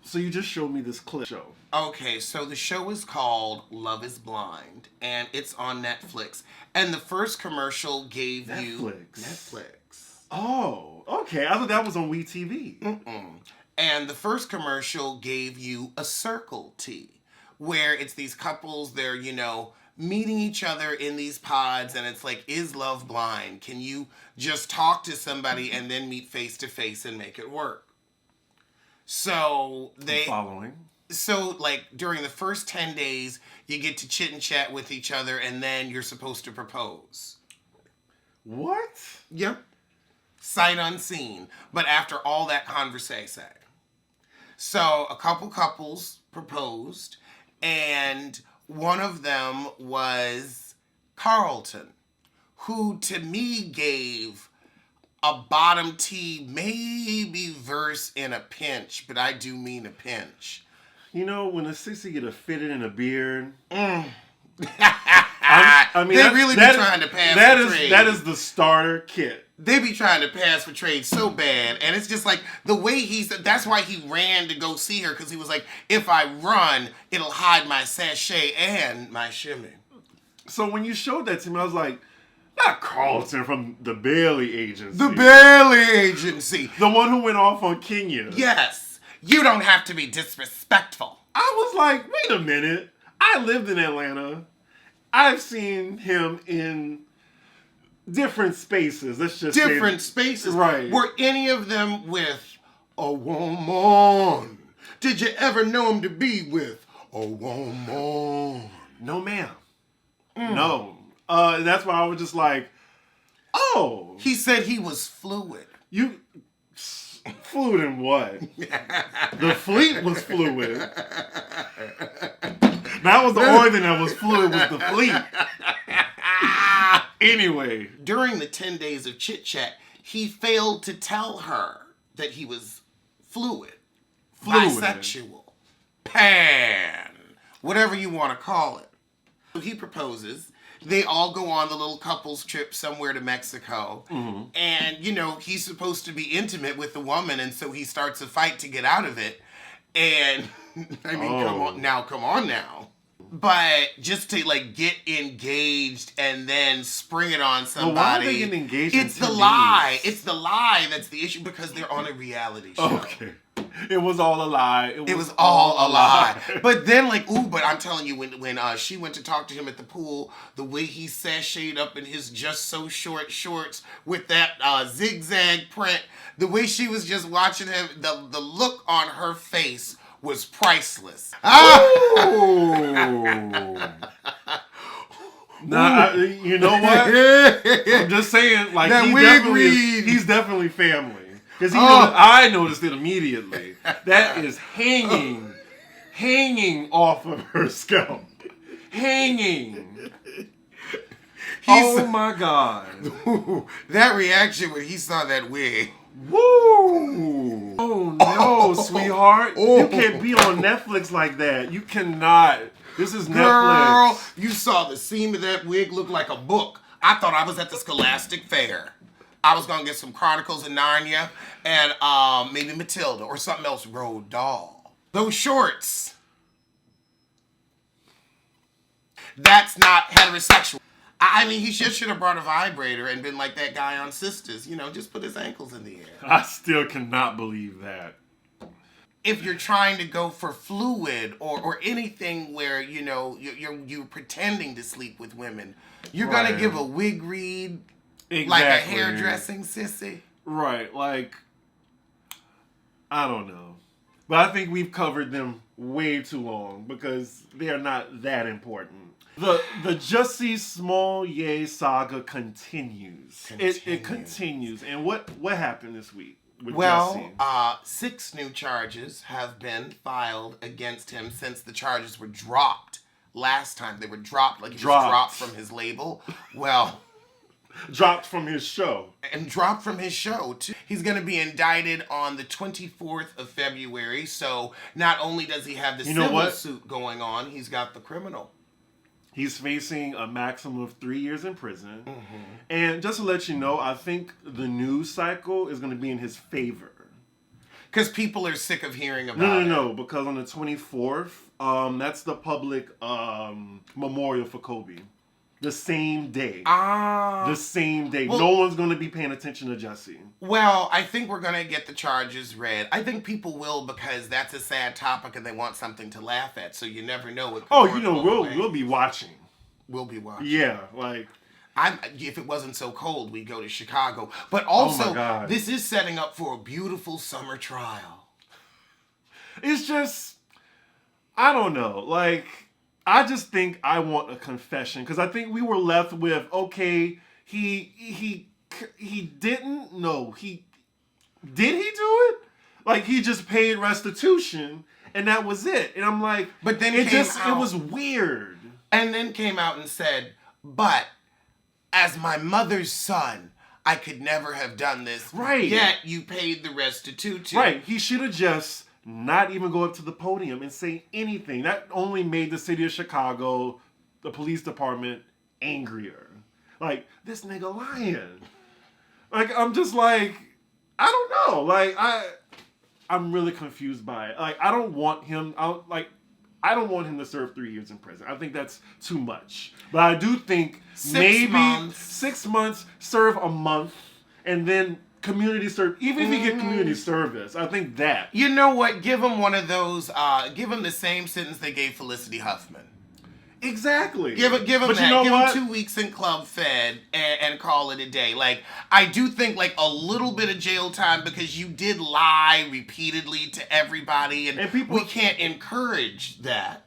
So you just showed me this clip show. Okay, so the show is called Love is Blind, and it's on Netflix. And the first commercial gave you... Netflix. Oh, okay. I thought that was on WeTV. Mm-mm. And the first commercial gave you a circle tea, where it's these couples, they're, meeting each other in these pods, and it's like, is love blind? Can you just talk to somebody and then meet face to face and make it work? So I'm following. So, like, during the first 10 days, you get to chit and chat with each other, and then you're supposed to propose. What? Yep. Sight unseen. But after all that conversation. So, a couple couples proposed, and one of them was Carlton, who to me gave a bottom T, maybe verse in a pinch, but I do mean a pinch. You know, when a sissy get a fitted in a beard... I mean, they really be trying to pass for trade. That is the starter kit. They be trying to pass for trade so bad. And it's just like, the way that's why he ran to go see her, because he was like, if I run, it'll hide my sachet and my shimmy. So when you showed that to me, I was like, not Carlton from the Bailey Agency. The Bailey Agency. The one who went off on Kenya. Yes. You don't have to be disrespectful. I was like, wait a minute. I lived in Atlanta. I've seen him in different spaces. Let's just different spaces. Right. Were any of them with a woman? Did you ever know him to be with a woman? No, ma'am. No. That's why I was just like, oh. He said he was fluid. Fluid in what? The fleet was fluid. That was the only thing that was fluid was the fleet. Anyway. During the 10 days of chit-chat, he failed to tell her that he was fluid. Bisexual. Pan. Whatever you want to call it. So he proposes. They all go on the little couples trip somewhere to Mexico. Mm-hmm. And, he's supposed to be intimate with the woman, and so he starts a fight to get out of it. And, come on now. But just to, get engaged and then spring it on somebody. Well, why are they getting engaged? It's the lie. It's the lie that's the issue, because they're on a reality show. Okay. It was all a lie. It was all a lie. But then, but I'm telling you, when she went to talk to him at the pool, the way he sashayed up in his just so short shorts with that zigzag print, the way she was just watching him, the look on her face was priceless. Nah, you know what? I'm just saying, he's definitely family. Because I noticed it immediately. That is hanging off of her scalp. Hanging. Oh my God. That reaction when he saw that wig. Woo! Oh no, sweetheart. You can't be on Netflix like that. You cannot. This is Netflix. Girl, you saw the seam of that wig look like a book. I thought I was at the Scholastic Fair. I was going to get some Chronicles of Narnia and maybe Matilda or something else. Roald Dahl. Those shorts. That's not heterosexual. I mean, he just should have brought a vibrator and been like that guy on Sisters. Just put his ankles in the air. I still cannot believe that. If you're trying to go for fluid or anything where, you're pretending to sleep with women, you're going to give a wig read. Exactly. Like a hairdressing sissy? Right, I don't know. But I think we've covered them way too long because they're not that important. The Jussie Small Yay saga continues. It continues. And what happened this week with Jussie? 6 new charges have been filed against him since the charges were dropped last time. They were dropped, he was dropped from his label. Well... dropped from his show. And dropped from his show, too. He's going to be indicted on the 24th of February. So not only does he have the civil suit going on, he's got the criminal. He's facing a maximum of 3 years in prison. Mm-hmm. And just to let you know, I think the news cycle is going to be in his favor. Because people are sick of hearing about it. No, because on the 24th, that's the public memorial for Kobe. The same day. The same day. Well, no one's going to be paying attention to Jussie. Well, I think we're going to get the charges read. I think people will because that's a sad topic and they want something to laugh at. So you never know what. We'll be watching. We'll be watching. Yeah, like. If it wasn't so cold, we'd go to Chicago. But also, this is setting up for a beautiful summer trial. It's just, I don't know. Like, I just think I want a confession. Because I think we were left with, okay, he didn't, no, did he do it? Like, he just paid restitution, and that was it. And I'm like, but then it was weird. And then came out and said, but as my mother's son, I could never have done this. Right. Yet you paid the restitution. Right. He should have just not even go up to the podium and say anything. That only made the city of Chicago, the police department, angrier. Like, this nigga lying. Like, I'm just like, I don't know. Like, I'm really confused by it. Like, I don't want him to serve 3 years in prison. I think that's too much. But I do think maybe 6 months, serve a month, and then community service. Even if you get community service, I think that. You know what? Give him one of those, give him the same sentence they gave Felicity Huffman. Exactly. Give him that. Give him 2 weeks in Club Fed and call it a day. Like, I do think like a little bit of jail time because you did lie repeatedly to everybody, and we can't encourage that.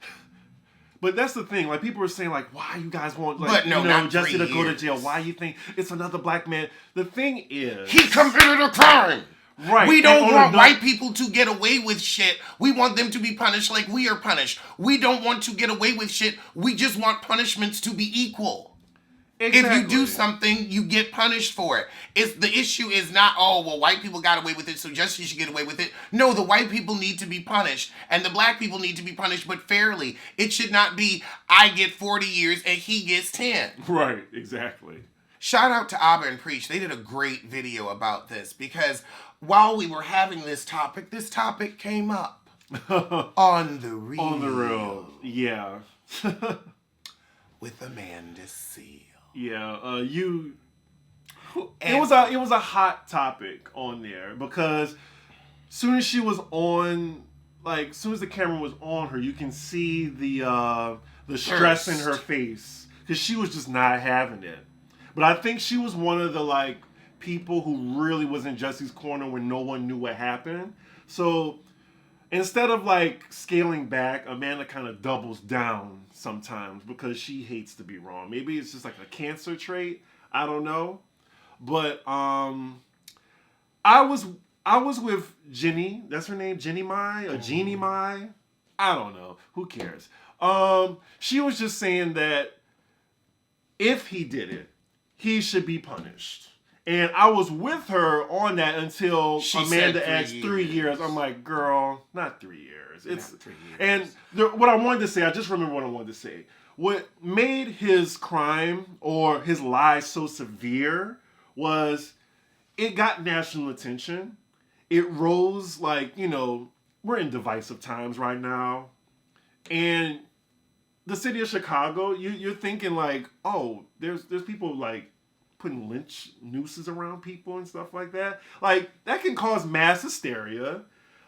But that's the thing. Like, people are saying, like, why you guys want, Jussie to go to jail? Why you think it's another black man? The thing is, he committed a crime. Right. We don't want white people to get away with shit. We want them to be punished like we are punished. We don't want to get away with shit. We just want punishments to be equal. Exactly. If you do something, you get punished for it. The issue is not, white people got away with it, so Jussie should get away with it. No, the white people need to be punished, and the black people need to be punished, but fairly. It should not be, I get 40 years and he gets 10. Right, exactly. Shout out to Abba and Preach. They did a great video about this because while we were having this topic came up on the real. On the real, yeah. With Amanda Seal. Yeah, it was a hot topic on there because soon as she was on, like, soon as the camera was on her, you can see the stress in her face because she was just not having it. But I think she was one of the, like, people who really was in Jussie's corner when no one knew what happened. So instead of, like, scaling back, Amanda kind of doubles down sometimes because she hates to be wrong. Maybe it's just like a cancer trait. I don't know. But I was with Jenny. That's her name, Jenny Mai or Jeannie Mai. I don't know. Who cares? She was just saying that if he did it, he should be punished. And I was with her on that until Amanda asked 3 years. I'm like, girl, not 3 years. It's not 3 years. And what I wanted to say, I just remember what I wanted to say. What made his crime or his lie so severe was it got national attention. It rose, like, we're in divisive times right now. And the city of Chicago, you're thinking like, oh, there's people like putting lynch nooses around people and stuff like that. Like, that can cause mass hysteria.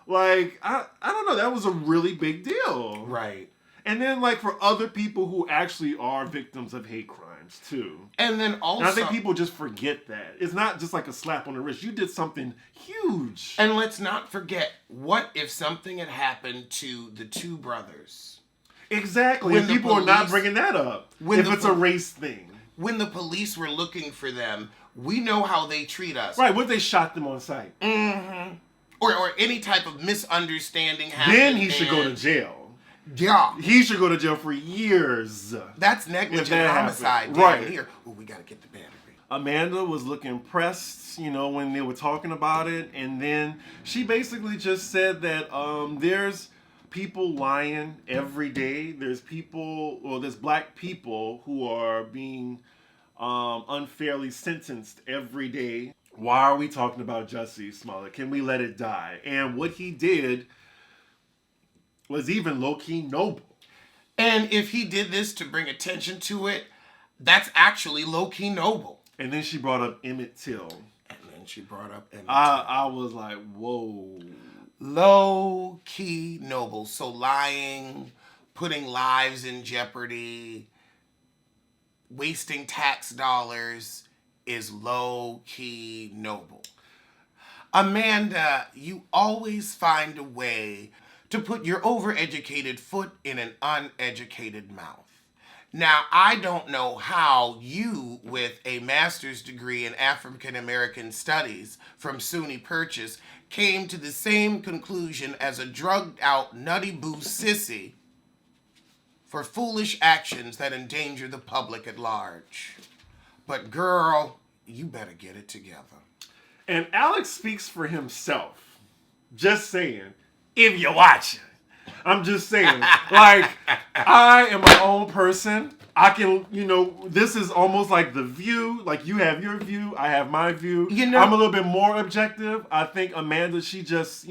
Like, I don't know, that was a really big deal. Right. And then, like, for other people who actually are victims of hate crimes, too. And then also... And I think people just forget that. It's not just like a slap on the wrist. You did something huge. And let's not forget, what if something had happened to the two brothers? Exactly. And people are not bringing that up if it's a race thing. When the police were looking for them, we know how they treat us. Right, what if they shot them on sight? Mm-hmm. Or any type of misunderstanding happened. Then he should go to jail. Yeah. He should go to jail for years. That's negligent homicide. Right. Here. Oh, we got to get the battery. Amanda was looking pressed, when they were talking about it. And then she basically just said that there's people lying every day. There's black people who are being unfairly sentenced every day. why are we talking about Jussie Smollett? Can we let it die? And what he did was even low-key noble. And if he did this to bring attention to it, that's actually low-key noble. And then she brought up Emmett Till. I I was like, whoa. Low-key noble. So lying, putting lives in jeopardy, wasting tax dollars is low-key noble. Amanda, you always find a way to put your overeducated foot in an uneducated mouth. Now, I don't know how you, with a master's degree in African American Studies from SUNY Purchase, came to the same conclusion as a drugged-out nutty boo sissy for foolish actions that endanger the public at large. But girl, you better get it together. And Alex speaks for himself. Just saying. If you're watching. I'm just saying. Like, I am my own person. I can, this is almost like The View. Like, you have your view. I have my view. I'm a little bit more objective. I think Amanda, she just,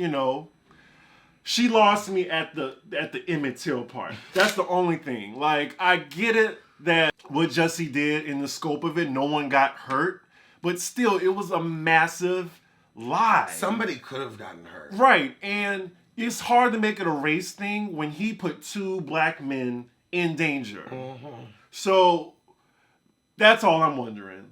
she lost me at the Emmett Till part. That's the only thing. Like, I get it that what Jussie did in the scope of it, no one got hurt. But still, it was a massive lie. Somebody could have gotten hurt. Right. And it's hard to make it a race thing when he put 2 black men in danger. Mm-hmm. So that's all I'm wondering.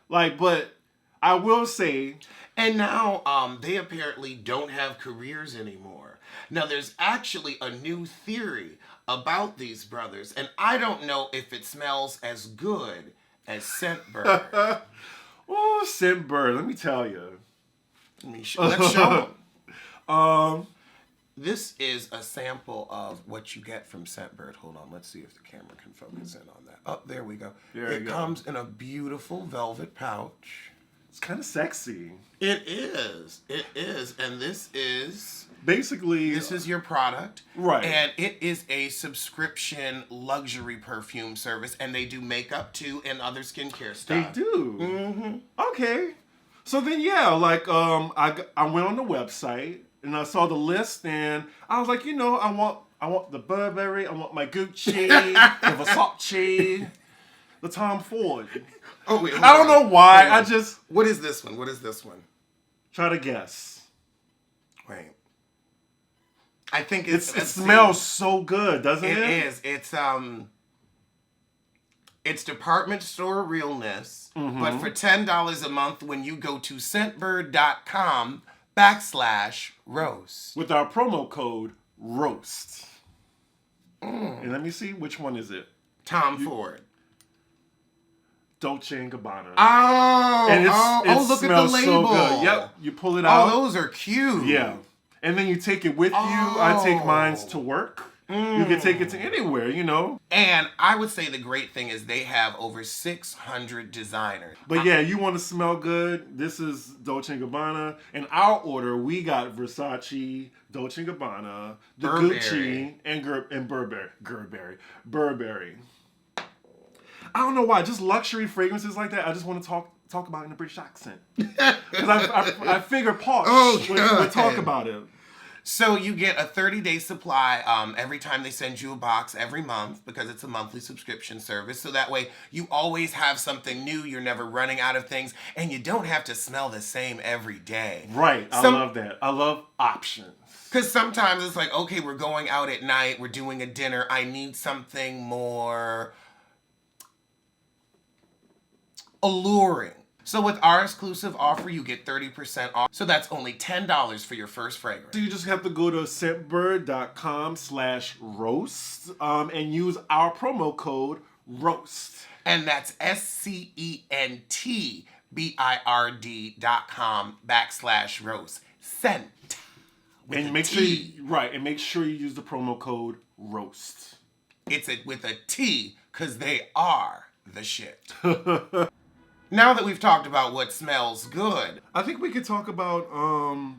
Like, but I will say... And now they apparently don't have careers anymore. Now, there's actually a new theory about these brothers, and I don't know if it smells as good as Scentbird. Oh, Scentbird, let me tell you. Let's show them. This is a sample of what you get from Scentbird. Hold on, let's see if the camera can focus in on that. Oh, there we go. It comes in a beautiful velvet pouch. It's kind of sexy. It is. It is. And this is... Basically... This is your product. Right. And it is a subscription luxury perfume service. And they do makeup, too, and other skincare stuff. They do? Mm-hmm. Okay. So then, yeah, like, I went on the website, and I saw the list, and I was like, I want the Burberry, I want my Gucci, the Versace, the Tom Ford. Oh, wait. I don't know why. I just... What is this one? What is this one? Try to guess. Wait. I think it smells so good, doesn't it? It is. It's department store realness, but for $10 a month when you go to scentbird.com/roast. With our promo code ROAST. And let me see, which one is it? Tom Ford. Dolce & Gabbana. Oh, and it look at the label. So good. Yep, you pull it out. Oh, those are cute. Yeah. And then you take it with you. I take mine to work. You can take it to anywhere, And I would say the great thing is they have over 600 designers. But yeah, you want to smell good. This is Dolce & Gabbana. In our order, we got Versace, Dolce & Gabbana, the Gucci, and Burberry. I don't know why. Just luxury fragrances like that, I just want to talk about it in a British accent. Because I figure posh would talk about it. So you get a 30-day supply every time they send you a box every month because it's a monthly subscription service. So that way you always have something new. You're never running out of things. And you don't have to smell the same every day. Right. I love that. I love options. Because sometimes it's like, okay, we're going out at night. We're doing a dinner. I need something more alluring. So with our exclusive offer, you get 30% off. So that's only $10 for your first fragrance. So you just have to go to scentbird.com/roast and use our promo code ROAST. And that's SCENTBIRD.com/roast. Scent. And make sure you use the promo code ROAST. It's with a T, because they are the shit. Now that we've talked about what smells good, I think we could talk about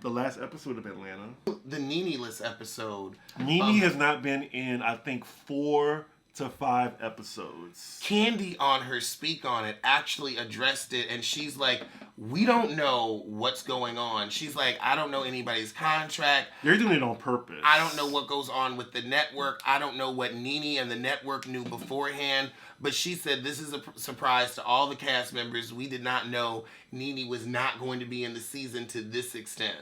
the last episode of Atlanta. The Nene-less episode. Nene has not been in, I think, 4 to 5 episodes. Candy on her Speak On It actually addressed it, and she's like, we don't know what's going on. She's like, I don't know anybody's contract. They're doing it on purpose. I don't know what goes on with the network. I don't know what Nene and the network knew beforehand. But she said this is a surprise to all the cast members. We did not know Nene was not going to be in the season to this extent.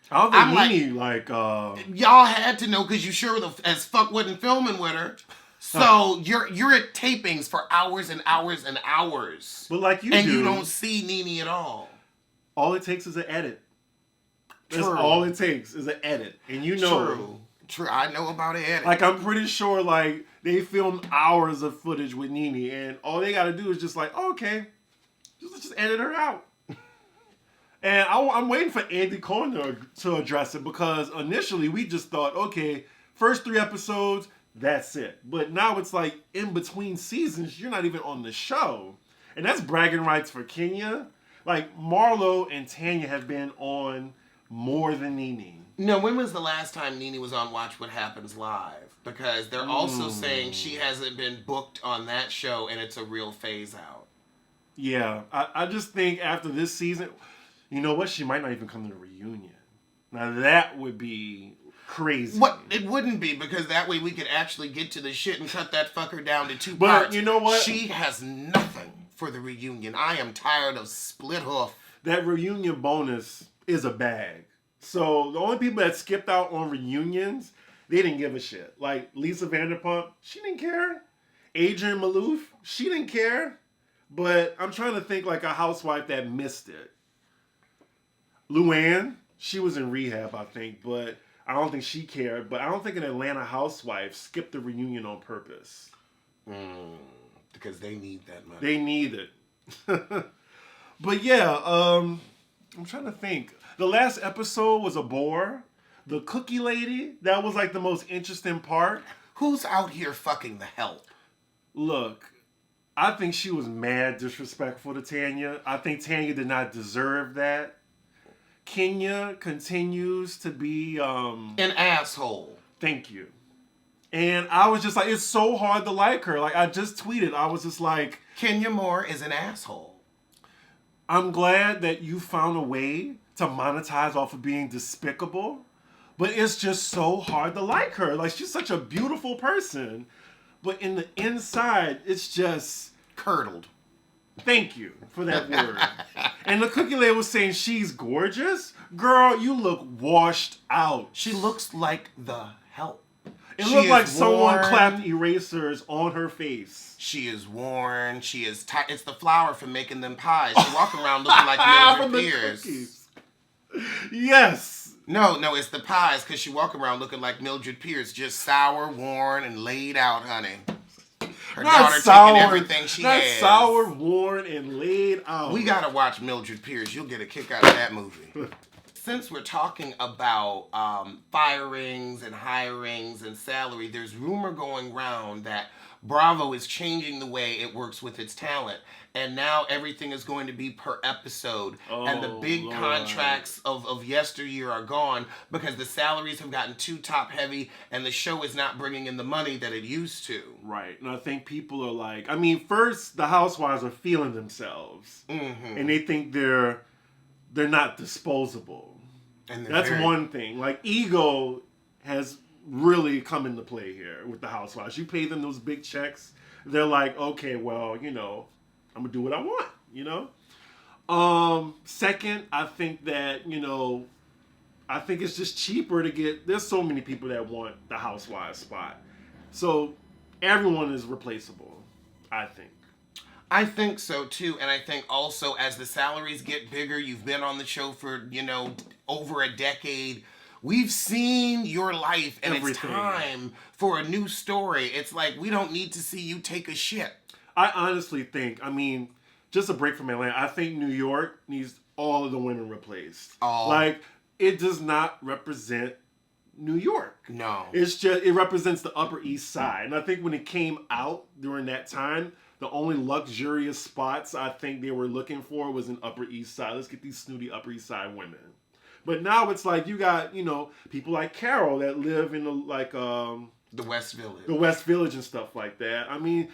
I don't think Nene, y'all had to know because you sure as fuck wasn't filming with her. So you're at tapings for hours and hours and hours. But like and you don't see Nene at all. All it takes is an edit. That's all it takes is an edit. And you know. True. I know about an edit. Like, I'm pretty sure, like, they filmed hours of footage with Nene, and all they gotta do is just like, oh, okay, just edit her out. And I'm waiting for Andy Cohen to address it, because initially we just thought, okay, first 3 episodes, that's it. But now it's like, in between seasons, you're not even on the show. And that's bragging rights for Kenya. Like, Marlo and Tanya have been on more than Nene. No, when was the last time Nene was on Watch What Happens Live? Because they're also saying she hasn't been booked on that show, and it's a real phase out. Yeah, I just think after this season, you know what? She might not even come to the reunion. Now that would be crazy. What? It wouldn't be, because that way we could actually get to the shit and cut that fucker down to 2 parts. But you know what? She has nothing for the reunion. I am tired of split hoof. That reunion bonus is a bag. So the only people that skipped out on reunions, they didn't give a shit. Like Lisa Vanderpump, she didn't care. Adrienne Maloof, she didn't care. But I'm trying to think like a housewife that missed it. Luann, she was in rehab, I think, but I don't think she cared. But I don't think an Atlanta housewife skipped the reunion on purpose. Because they need that money. They need it. But yeah, I'm trying to think. The last episode was a bore. The cookie lady, that was like the most interesting part. Who's out here fucking the help? Look, I think she was mad disrespectful to Tanya. I think Tanya did not deserve that. Kenya continues to be an asshole. Thank you. And I was just like, it's so hard to like her. Like, I just tweeted, I was just like, Kenya Moore is an asshole. I'm glad that you found a way to monetize off of being despicable, but it's just so hard to like her. Like, she's such a beautiful person, but in the inside, it's just curdled. Thank you for that word. And the cookie lady was saying she's gorgeous. Girl, you look washed out. She looks like the help. It looked like someone clapped erasers on her face. She is worn. She is tight. It's the flour from making them pies. She walking around looking like Mildred Pierce. Yes. No, it's the pies, because she walking around looking like Mildred Pierce, just sour, worn, and laid out, honey. Her daughter taking everything she has. Not sour, worn, and laid out. We gotta watch Mildred Pierce. You'll get a kick out of that movie. Since we're talking about firings and hirings and salary, there's rumor going around that Bravo is changing the way it works with its talent. And now everything is going to be per episode. And the big contracts of yesteryear are gone because the salaries have gotten too top heavy and the show is not bringing in the money that it used to. Right. And I think people are like, I mean, first the housewives are feeling themselves. Mm-hmm. And they think they're not disposable. And that's one thing. Like, ego has really come into play here with the housewives. You pay them those big checks, they're like, okay, well, you know, I'm gonna do what I want, you know? Second, I think that, you know, I think it's just cheaper to get, there's so many people that want the housewives spot. So everyone is replaceable, I think. I think so too, and I think also as the salaries get bigger, you've been on the show for, you know, over a decade. We've seen your life, and it's time for a new story. It's like, we don't need to see you take a shit. I honestly think, I mean, just a break from Atlanta, I think New York needs all of the women replaced. Oh. Like, it does not represent New York. No. It's just, it represents the Upper East Side. And I think when it came out during that time, the only luxurious spots I think they were looking for was in Upper East Side. Let's get these snooty Upper East Side women. But now it's like you got, you know, people like Carol that live in The West Village. The West Village and stuff like that. I mean,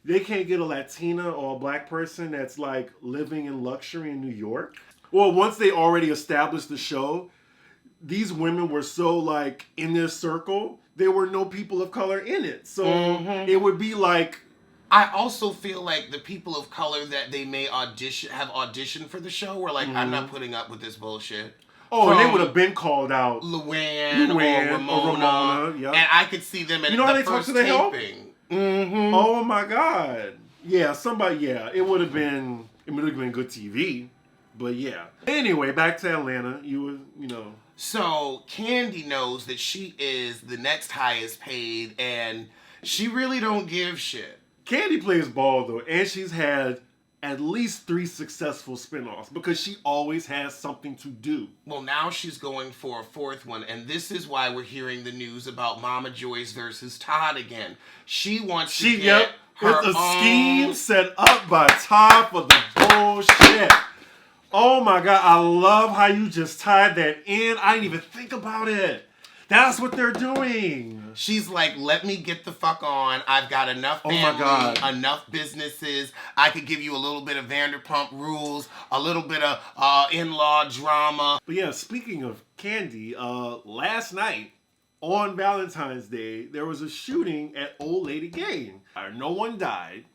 they can't get a Latina or a black person that's like living in luxury in New York. Well, once they already established the show, these women were so like in their circle, there were no people of color in it. So it would be like. I also feel like the people of color that they may have auditioned for the show were like, I'm not putting up with this bullshit. Oh, and they would have been called out. Luann or Ramona. Yep. And I could see them at how the they first talk to the taping. Mm-hmm. Oh my God. Yeah, it would have been good TV. But yeah. Anyway, back to Atlanta. You know. So Kandi knows that she is the next highest paid and she really don't give shit. Kandi plays ball though, and she's had at least 3 successful spinoffs because she always has something to do. Well, now she's going for a 4th one, and this is why we're hearing the news about Mama Joyce versus Todd again. She wants to get her It's a scheme set up by Todd for the bullshit. Oh my God, I love how you just tied that in. I didn't even think about it. That's what they're doing. She's like, let me get the fuck on. I've got enough family, enough businesses. I could give you a little bit of Vanderpump Rules, a little bit of in-law drama. But yeah, speaking of Kandi, last night on Valentine's Day, there was a shooting at Old Lady Gang. No one died.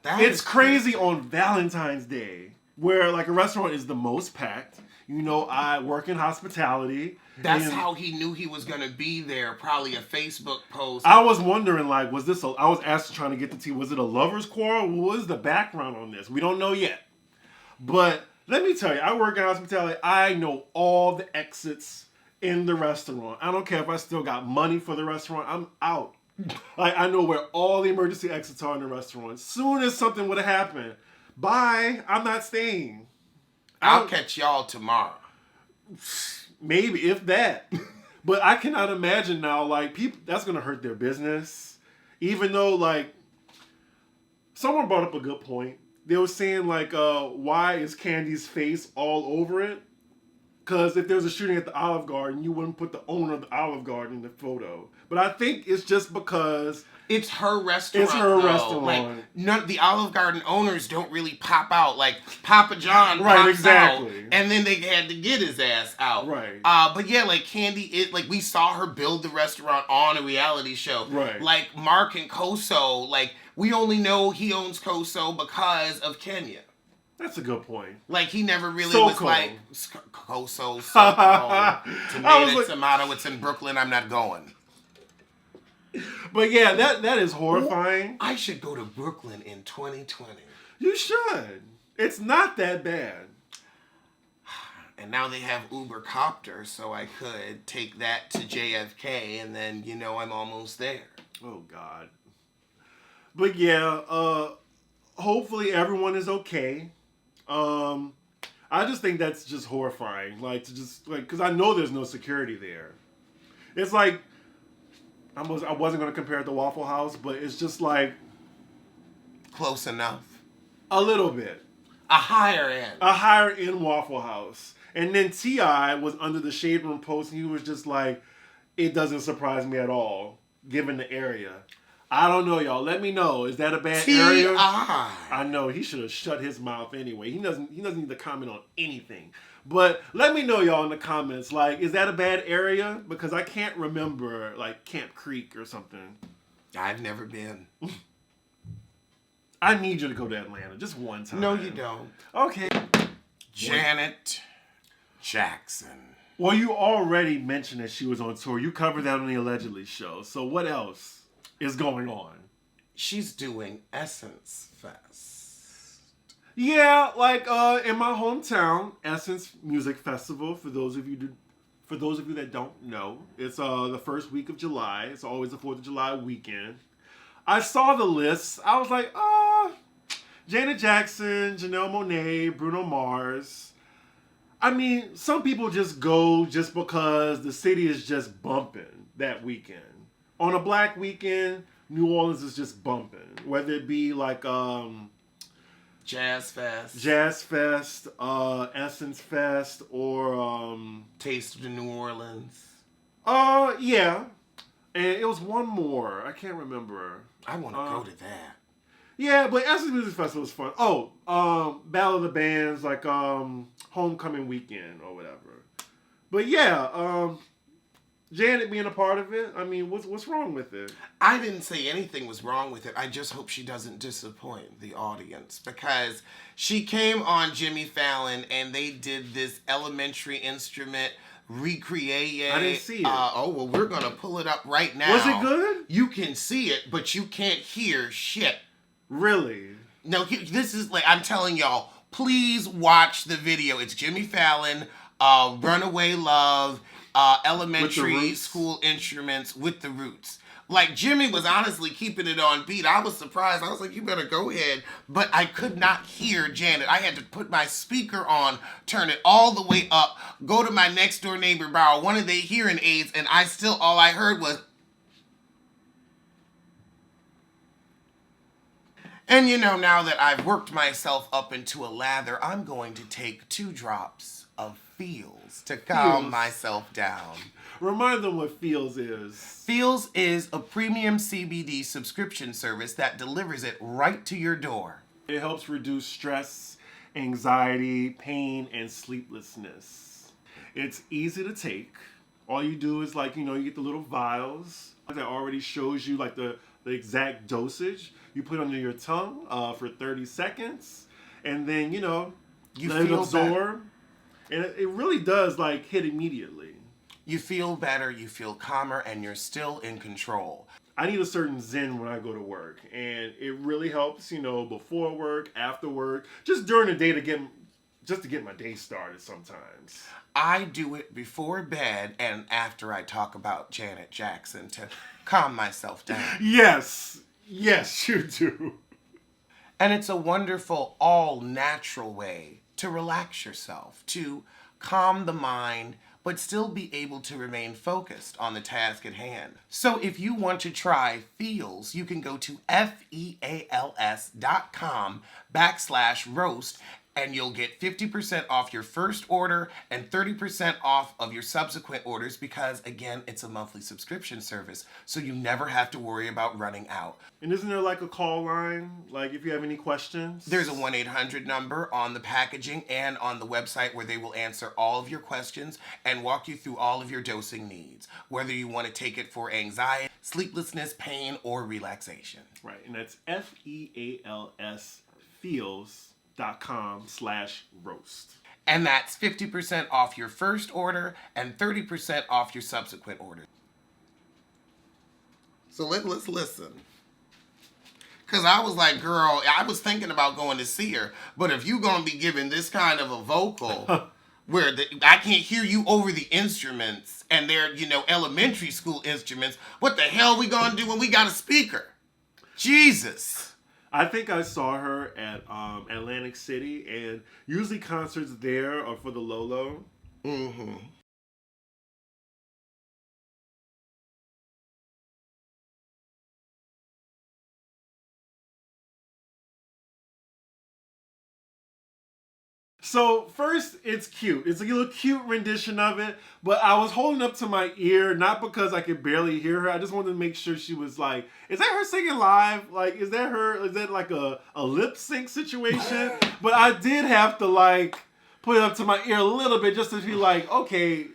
It's crazy on Valentine's Day, where like a restaurant is the most packed. You know, I work in hospitality. That's how he knew he was going to be there. Probably a Facebook post. I was wondering, like, I was actually trying to get the tea. Was it a lover's quarrel? What is the background on this? We don't know yet. But let me tell you, I work in hospitality. I know all the exits in the restaurant. I don't care if I still got money for the restaurant. I'm out. Like, I know where all the emergency exits are in the restaurant. Soon as something would have happened, bye, I'm not staying. I'll catch y'all tomorrow. Maybe, if that. But I cannot imagine now, like, people, that's going to hurt their business. Even though, like, someone brought up a good point. They were saying, like, why is Kandi's face all over it? Because if there was a shooting at the Olive Garden, you wouldn't put the owner of the Olive Garden in the photo. But I think it's just because... It's her restaurant. It's her restaurant. Like, the Olive Garden owners don't really pop out. Like, Papa John pops out, and then they had to get his ass out. Right. But yeah, like, Kandi, like, we saw her build the restaurant on a reality show. Right. Like, Mark and Koso, like, we only know he owns Koso because of Kenya. That's a good point. Like, he never really was like, Koso, tomato, it's in Brooklyn, I'm not going. But yeah, that is horrifying. I should go to Brooklyn in 2020. You should. It's not that bad. And now they have Uber Copter, so I could take that to JFK, and then, you know, I'm almost there. Oh, God. But yeah, hopefully everyone is okay. I just think that's just horrifying. Like, to just, like, because I know there's no security there. It's like, I wasn't going to compare it to Waffle House, but it's just like... Close enough. A little bit. A higher end. A higher end Waffle House. And then T.I. was under the Shade Room post, and he was just like, it doesn't surprise me at all, given the area. I don't know, y'all. Let me know. Is that a bad area? I know. He should have shut his mouth anyway. He doesn't need to comment on anything. But let me know, y'all, in the comments. Like, is that a bad area? Because I can't remember, like, Camp Creek or something. I've never been. I need you to go to Atlanta just one time. No, you don't. Okay. Janet Jackson. Well, you already mentioned that she was on tour. You covered that on the Allegedly show. So what else is going on? She's doing Essence Fest. Yeah, like in my hometown, Essence Music Festival. For those of you that don't know, it's the first week of July. It's always the 4th of July weekend. I saw the list. I was like, Janet Jackson, Janelle Monáe, Bruno Mars. I mean, some people just go just because the city is just bumping that weekend. On a Black weekend, New Orleans is just bumping. Whether it be like Jazz Fest, Essence Fest, or Taste of New Orleans. Yeah. And it was one more. I can't remember. I want to go to that. Yeah, but Essence Music Festival was fun. Oh, Battle of the Bands, like Homecoming Weekend or whatever. But yeah, Janet being a part of it, I mean, what's wrong with it? I didn't say anything was wrong with it. I just hope she doesn't disappoint the audience because she came on Jimmy Fallon and they did this elementary instrument recreate. I didn't see it. Well, we're going to pull it up right now. Was it good? You can see it, but you can't hear shit. Really? No, this is like, I'm telling y'all, please watch the video. It's Jimmy Fallon, Runaway Love, elementary school instruments with the Roots. Like, Jimmy was honestly keeping it on beat. I was surprised. I was like, you better go ahead. But I could not hear Janet. I had to put my speaker on, turn it all the way up, go to my next door neighbor, borrow one of their hearing aids, and all I heard was... And you know, now that I've worked myself up into a lather, I'm going to take 2 drops of Feels to calm myself down. Remind them what Feels is. Feels is a premium CBD subscription service that delivers it right to your door. It helps reduce stress, anxiety, pain, and sleeplessness. It's easy to take. All you do is you get the little vials that already shows you the exact dosage. You put it under your tongue for 30 seconds, and then, you let it absorb. And it really does, hit immediately. You feel better, you feel calmer, and you're still in control. I need a certain zen when I go to work, and it really helps, before work, after work, just during the day to get my day started sometimes. I do it before bed and after I talk about Janet Jackson to calm myself down. Yes, you do. And it's a wonderful, all-natural way to relax yourself, to calm the mind, but still be able to remain focused on the task at hand. So if you want to try Feels, you can go to feals.com/roast and you'll get 50% off your first order and 30% off of your subsequent orders because, again, it's a monthly subscription service, so you never have to worry about running out. And isn't there a call line, if you have any questions? There's a 1-800 number on the packaging and on the website where they will answer all of your questions and walk you through all of your dosing needs, whether you want to take it for anxiety, sleeplessness, pain, or relaxation. Right, and that's FEALS, feels.com/roast. And that's 50% off your first order and 30% off your subsequent order. So let's listen. Because I was like, girl, I was thinking about going to see her, but if you're going to be giving this kind of a vocal where I can't hear you over the instruments and they're, elementary school instruments, what the hell we going to do when we got a speaker? Jesus. I think I saw her at Atlantic City, and usually concerts there are for the Lolo. Mm-hmm. So first, it's cute. It's a little cute rendition of it, but I was holding up to my ear, not because I could barely hear her. I just wanted to make sure she was is that her singing live? Is that her? Is that a lip sync situation? But I did have to put it up to my ear a little bit just to be okay,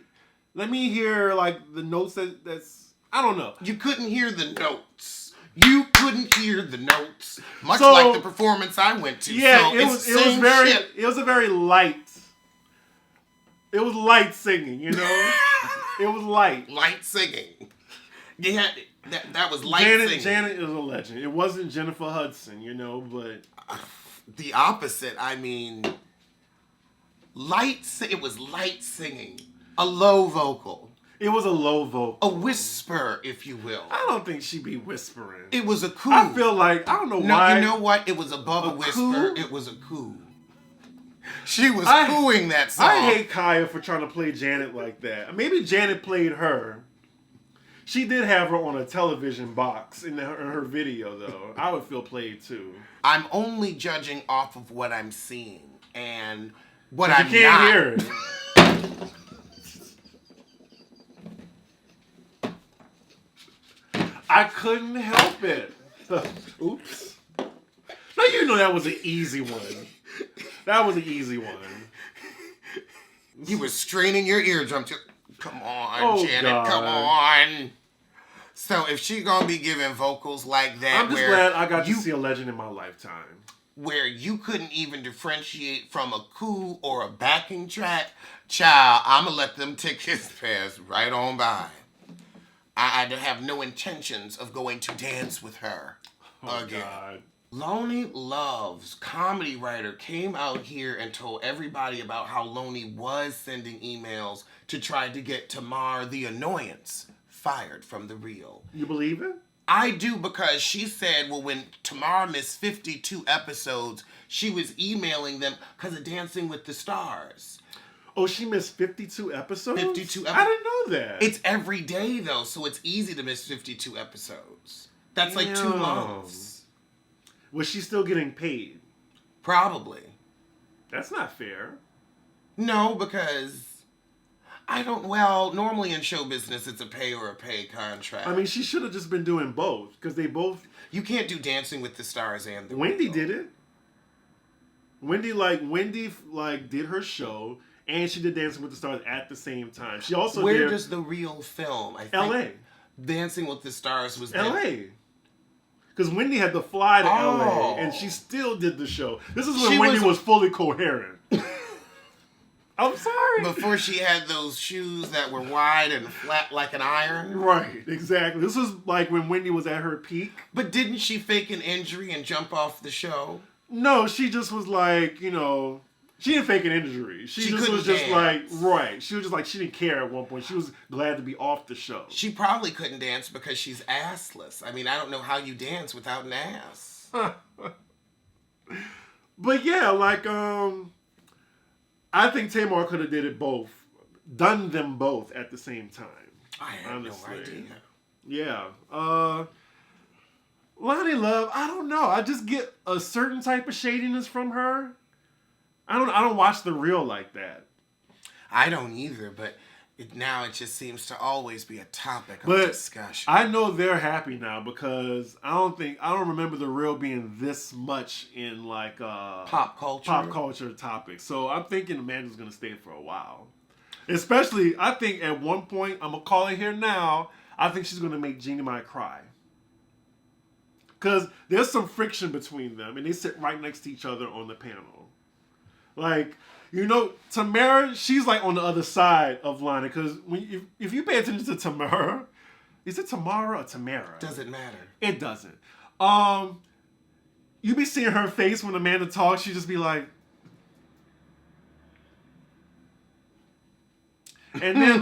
let me hear the notes that's, I don't know. You couldn't hear the notes. You couldn't hear the notes, much like the performance I went to. Yeah, so it was a very light. It was light singing, It was light. Light singing. Yeah, that was light singing. Janet is a legend. It wasn't Jennifer Hudson, but the opposite. I mean, it was light singing, a low vocal. It was a low vocal. A whisper, if you will. I don't think she'd be whispering. It was a coo. I feel I don't know why. No, you know what? It was above a whisper. It was a coo. She was cooing that song. I hate Kaya for trying to play Janet like that. Maybe Janet played her. She did have her on a television box in her video, though. I would feel played, too. I'm only judging off of what I'm seeing and what I'm not. You can't hear it. I couldn't help it. Oops. Now you know that was an easy one. That was an easy one. You were straining your eardrum to... Come on, Janet, God. Come on. So if she gonna be giving vocals like that, I'm just glad I got to see a legend in my lifetime. Where you couldn't even differentiate from a coup or a backing track, child, I'ma let them tickets pass right on by. I have no intentions of going to dance with her again. God. Lonely Love's comedy writer came out here and told everybody about how Lonely was sending emails to try to get Tamar the Annoyance fired from the Real. You believe it? I do, because she said, well, when Tamar missed 52 episodes, she was emailing them because of Dancing with the Stars. Oh, she missed 52 episodes? 52 episodes. I didn't know that. It's every day, though, so it's easy to miss 52 episodes. That's like 2 months. Was she still getting paid? Probably. That's not fair. No, because normally in show business, it's a pay or a pay contract. I mean, she should have just been doing both, because they both... You can't do Dancing with the Stars and the Wendy did it. Wendy did her show, and she did Dancing with the Stars at the same time. She also Where does the Real film? I think L.A. Dancing with the Stars was L.A. Because Wendy had to fly to L.A. and she still did the show. This is when Wendy was fully coherent. I'm sorry. Before she had those shoes that were wide and flat like an iron. Right, exactly. This was like when Wendy was at her peak. But didn't she fake an injury and jump off the show? No, she just was like, she didn't fake an injury. She just was just dance. right. She was just like, she didn't care at one point. She was glad to be off the show. She probably couldn't dance because she's assless. I mean, I don't know how you dance without an ass. But yeah, I think Tamar could have done them both at the same time. I have no idea. Yeah. Lonnie Love, I don't know. I just get a certain type of shadiness from her. I don't watch The Real like that. I don't either, but now it just seems to always be a topic of discussion. I know they're happy now, because I don't remember The Real being this much in pop culture topics. So I'm thinking Amanda's gonna stay for a while. Especially, I think at one point, I'm gonna call it here now, I think she's gonna make Jeannie Mai cry. Because there's some friction between them, and they sit right next to each other on the panel. Tamara, she's on the other side of Lana, because if you pay attention to Tamara, is it Tamara or Tamara? Doesn't matter. It doesn't. You be seeing her face when Amanda talks, she just be like, and then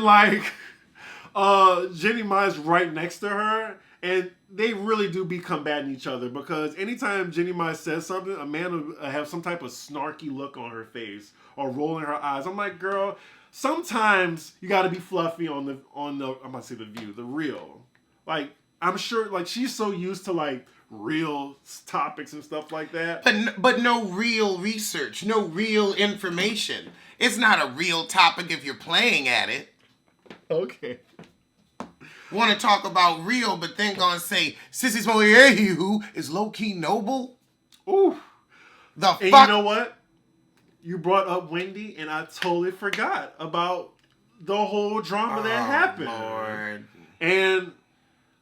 Jenny Mai's right next to her, and they really do be combating each other, because anytime Jenny Mai says something, Amanda will have some type of snarky look on her face or rolling her eyes. I'm like, girl, sometimes you got to be fluffy on the I'm about to say The View, The Real. I'm sure she's so used to real topics and stuff like that. But no real research, no real information. It's not a real topic if you're playing at it. Okay. Want to talk about real, but then gonna say Sissy Smollett is low-key noble? Ooh. The fuck? And you know what? You brought up Wendy, and I totally forgot about the whole drama that happened. Lord. And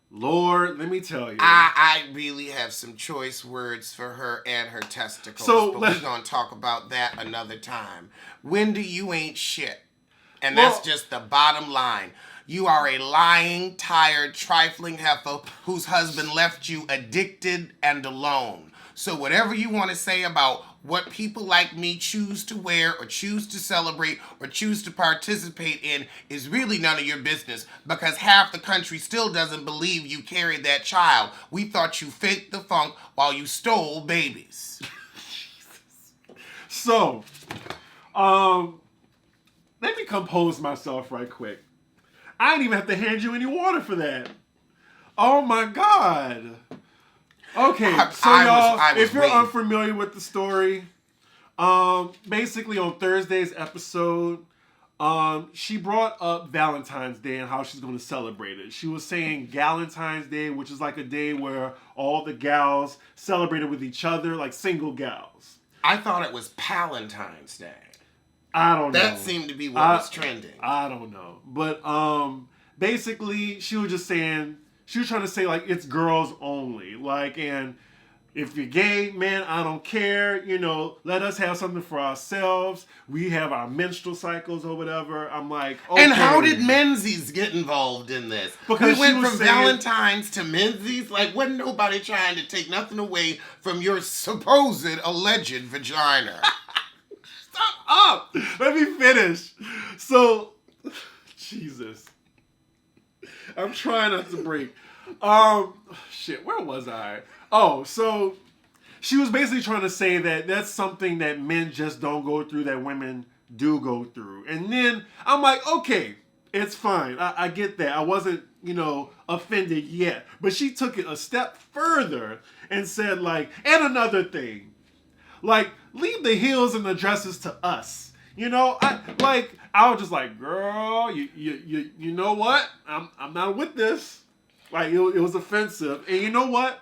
Lord, let me tell you. I really have some choice words for her and her testicles, but we're gonna talk about that another time. Wendy, you ain't shit. And that's just the bottom line. You are a lying, tired, trifling heifer whose husband left you addicted and alone. So whatever you want to say about what people like me choose to wear or choose to celebrate or choose to participate in is really none of your business, because half the country still doesn't believe you carried that child. We thought you faked the funk while you stole babies. So, let me compose myself right quick. I didn't even have to hand you any water for that. Oh my God. Okay, y'all, if you're unfamiliar with the story, basically on Thursday's episode, She brought up Valentine's Day and how she's going to celebrate it. She was saying Galentine's Day, which is like a day where all the gals celebrated with each other, like single gals. I thought it was Palentine's Day. I don't know. That seemed to be what was trending. I don't know. But basically, she was just saying, she was trying to say, like, it's girls only. Like, and if you're gay, man, I don't care. You know, let us have something for ourselves. We have our menstrual cycles or whatever. I'm like, okay. And how did Menzies get involved in this? Because we went from Valentine's to Menzies. Like, wasn't nobody trying to take nothing away from your supposed alleged vagina? Stop up. Let me finish. So, Jesus. I'm trying not to break. Shit, where was I? Oh, so she was basically trying to say that that's something that men just don't go through that women do go through. And then I'm like, okay, it's fine. I get that. I wasn't, offended yet. But she took it a step further and said, like, and another thing, like, leave the heels and the dresses to us. I was just like, girl, you know what? I'm not with this. Like, it was offensive. And you know what?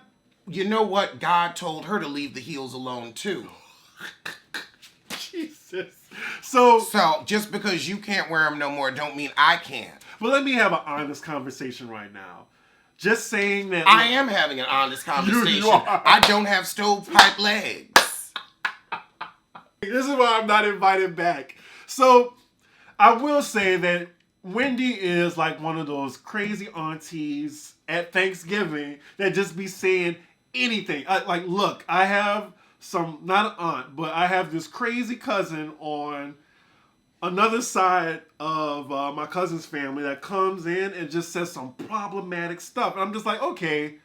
You know what? God told her to leave the heels alone, too. Jesus. So just because you can't wear them no more don't mean I can't. But let me have an honest conversation right now. Just saying that... I am having an honest conversation. You are. I don't have stovepipe legs. This is why I'm not invited back. So, I will say that Wendy is like one of those crazy aunties at Thanksgiving that just be saying anything. Look, I have not an aunt, but I have this crazy cousin on another side of my cousin's family that comes in and just says some problematic stuff. And I'm just like, okay,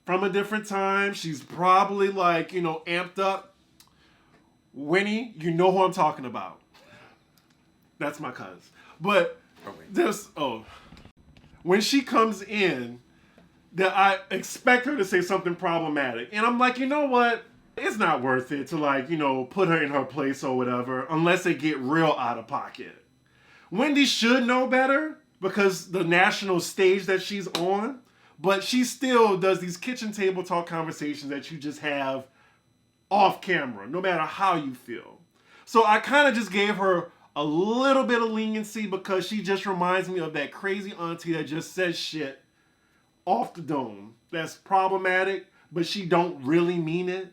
from a different time, she's probably like, amped up. Winnie, you know who I'm talking about. That's my cousin. But when she comes in, that I expect her to say something problematic. And I'm like, you know what? It's not worth it to put her in her place or whatever, unless they get real out of pocket. Wendy should know better because the national stage that she's on, but she still does these kitchen table talk conversations that you just have off camera, no matter how you feel. So I kind of just gave her a little bit of leniency because she just reminds me of that crazy auntie that just says shit off the dome that's problematic, but she don't really mean it.